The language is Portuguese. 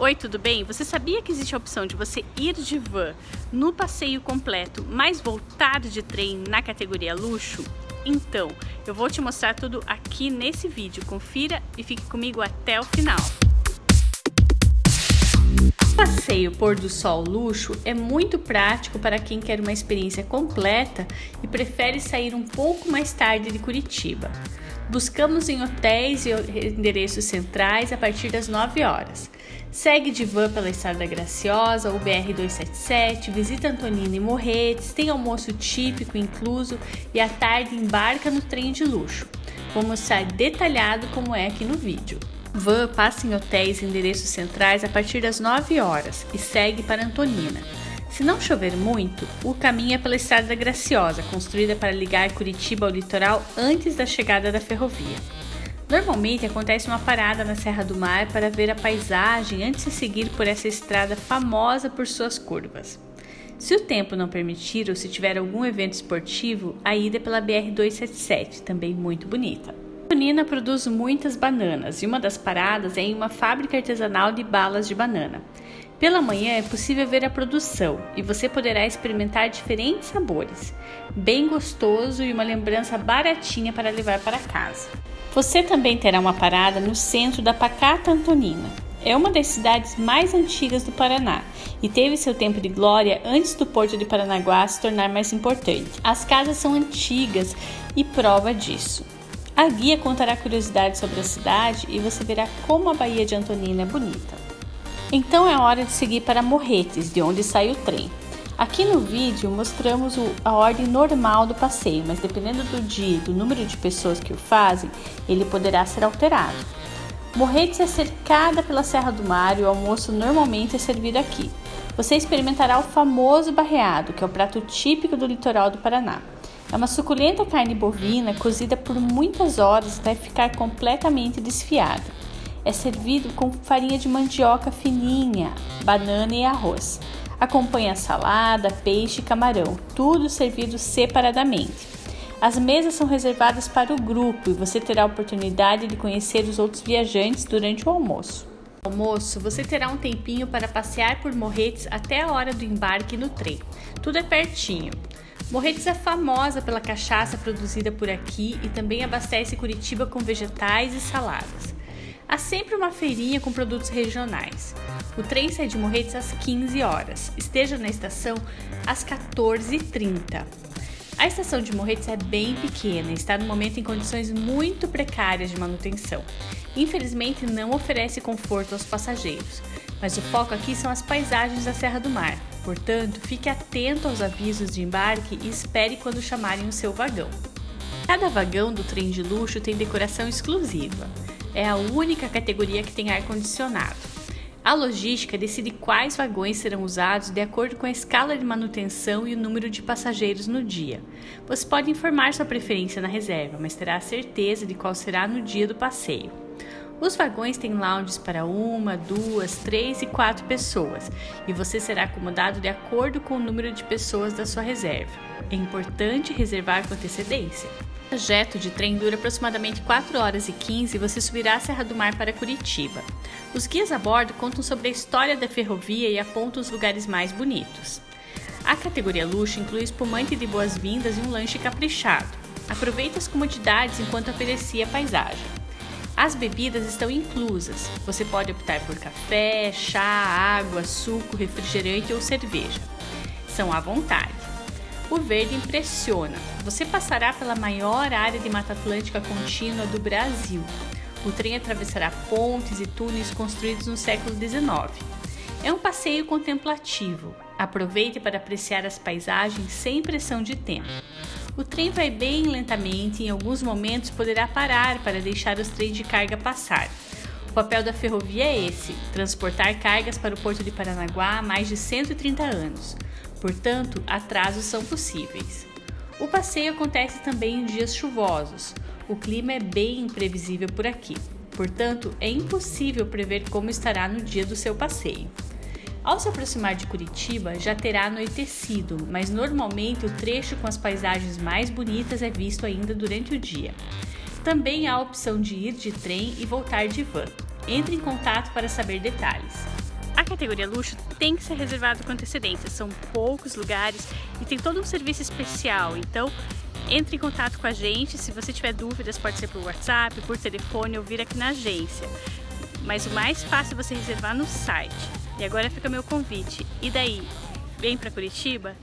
Oi, tudo bem? Você sabia que existe a opção de você ir de van no passeio completo, mas voltar de trem na categoria luxo? Então, eu vou te mostrar tudo aqui nesse vídeo. Confira e fique comigo até o final. O passeio pôr do sol luxo é muito prático para quem quer uma experiência completa e prefere sair um pouco mais tarde de Curitiba. Buscamos em hotéis e endereços centrais a partir das 9 horas. Segue de van pela Estrada Graciosa ou BR-277, visita Antonina e Morretes, tem almoço típico incluso e à tarde embarca no trem de luxo. Vou mostrar detalhado como é aqui no vídeo. Van passa em hotéis e endereços centrais a partir das 9 horas e segue para Antonina. Se não chover muito, o caminho é pela Estrada Graciosa, construída para ligar Curitiba ao litoral antes da chegada da ferrovia. Normalmente acontece uma parada na Serra do Mar para ver a paisagem antes de seguir por essa estrada famosa por suas curvas. Se o tempo não permitir ou se tiver algum evento esportivo, a ida é pela BR-277, também muito bonita. Antonina produz muitas bananas e uma das paradas é em uma fábrica artesanal de balas de banana. Pela manhã é possível ver a produção e você poderá experimentar diferentes sabores. Bem gostoso e uma lembrança baratinha para levar para casa. Você também terá uma parada no centro da Pacata Antonina. É uma das cidades mais antigas do Paraná e teve seu tempo de glória antes do Porto de Paranaguá se tornar mais importante. As casas são antigas e prova disso. A guia contará curiosidades sobre a cidade e você verá como a Baía de Antonina é bonita. Então é hora de seguir para Morretes, de onde sai o trem. Aqui no vídeo mostramos a ordem normal do passeio, mas dependendo do dia e do número de pessoas que o fazem, ele poderá ser alterado. Morretes é cercada pela Serra do Mar e o almoço normalmente é servido aqui. Você experimentará o famoso barreado, que é o prato típico do litoral do Paraná. É uma suculenta carne bovina cozida por muitas horas até ficar completamente desfiada. É servido com farinha de mandioca fininha, banana e arroz. Acompanha salada, peixe e camarão, tudo servido separadamente. As mesas são reservadas para o grupo e você terá a oportunidade de conhecer os outros viajantes durante o almoço. No almoço, você terá um tempinho para passear por Morretes até a hora do embarque no trem. Tudo é pertinho. Morretes é famosa pela cachaça produzida por aqui e também abastece Curitiba com vegetais e saladas. Há sempre uma feirinha com produtos regionais. O trem sai de Morretes às 15 horas. Esteja na estação às 14h30. A estação de Morretes é bem pequena e está no momento em condições muito precárias de manutenção. Infelizmente não oferece conforto aos passageiros, mas o foco aqui são as paisagens da Serra do Mar. Portanto, fique atento aos avisos de embarque e espere quando chamarem o seu vagão. Cada vagão do trem de luxo tem decoração exclusiva. É a única categoria que tem ar-condicionado. A logística decide quais vagões serão usados de acordo com a escala de manutenção e o número de passageiros no dia. Você pode informar sua preferência na reserva, mas terá a certeza de qual será no dia do passeio. Os vagões têm lounges para 1, 2, 3 e 4 pessoas e você será acomodado de acordo com o número de pessoas da sua reserva. É importante reservar com antecedência. O trajeto de trem dura aproximadamente 4 horas e 15 e você subirá a Serra do Mar para Curitiba. Os guias a bordo contam sobre a história da ferrovia e apontam os lugares mais bonitos. A categoria luxo inclui espumante de boas-vindas e um lanche caprichado. Aproveite as comodidades enquanto aprecia a paisagem. As bebidas estão inclusas. Você pode optar por café, chá, água, suco, refrigerante ou cerveja. São à vontade. O verde impressiona. Você passará pela maior área de Mata Atlântica contínua do Brasil. O trem atravessará pontes e túneis construídos no século XIX. É um passeio contemplativo. Aproveite para apreciar as paisagens sem pressão de tempo. O trem vai bem lentamente e em alguns momentos poderá parar para deixar os trens de carga passar. O papel da ferrovia é esse, transportar cargas para o Porto de Paranaguá há mais de 130 anos. Portanto, atrasos são possíveis. O passeio acontece também em dias chuvosos. O clima é bem imprevisível por aqui. Portanto, é impossível prever como estará no dia do seu passeio. Ao se aproximar de Curitiba, já terá anoitecido, mas normalmente o trecho com as paisagens mais bonitas é visto ainda durante o dia. Também há a opção de ir de trem e voltar de van. Entre em contato para saber detalhes. categoria luxo tem que ser reservado com antecedência, são poucos lugares e tem todo um serviço especial, então entre em contato com a gente, se você tiver dúvidas pode ser por WhatsApp, por telefone ou vir aqui na agência, mas o mais fácil é você reservar no site. E agora fica meu convite, e daí, vem para Curitiba?